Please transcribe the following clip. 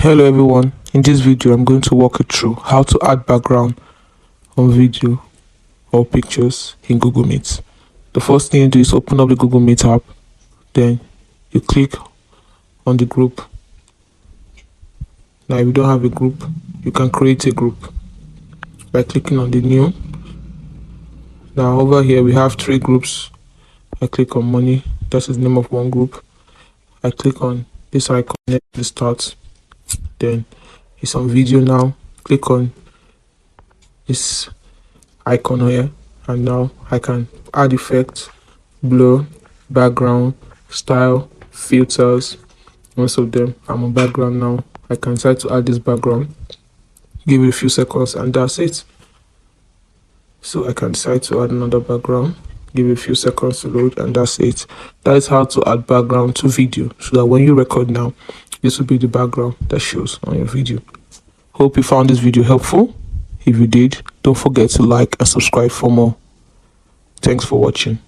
Hello everyone, in this video I'm going to walk you through how to add background on video or pictures in Google Meet. The first thing you do is open up the Google Meet app, then you click on the group. Now if you don't have a group, you can create a group by clicking on the new. Now over here we have 3 groups. I click on money, that's the name of one group. I click on this icon at the start, then it's on video. Now click on this icon here, and now I can add effects, blur, background, style, filters. Most of them I'm on background now. I can try to add this background, give it a few seconds, and that's it. So I can decide to add another background, give it a few seconds to load, and that's it. That is how to add background to video, so that when you record now, this will be the background that shows on your video. Hope you found this video helpful. If you did, don't forget to like and subscribe for more. Thanks for watching.